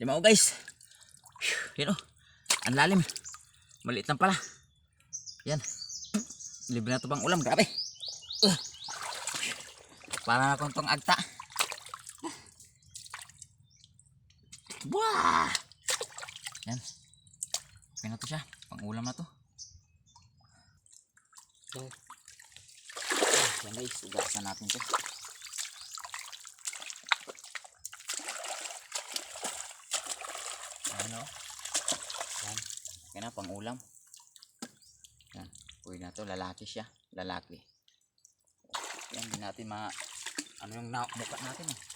Lima o guys. Yan o. Ang lalim. Maliit lang pala. Yan. Libre na ito pang ulam. Grabe. Para na kung tong agta. Wah! Yan. Okay na to siya. Pang ulam na to. Yan guys. Ugasan natin to. Ano? Yan. Okay na pang ulam. Yan. Pwede na to. Lalaki siya. Lalaki. Yan. Hindi natin ano yung mukha natin eh.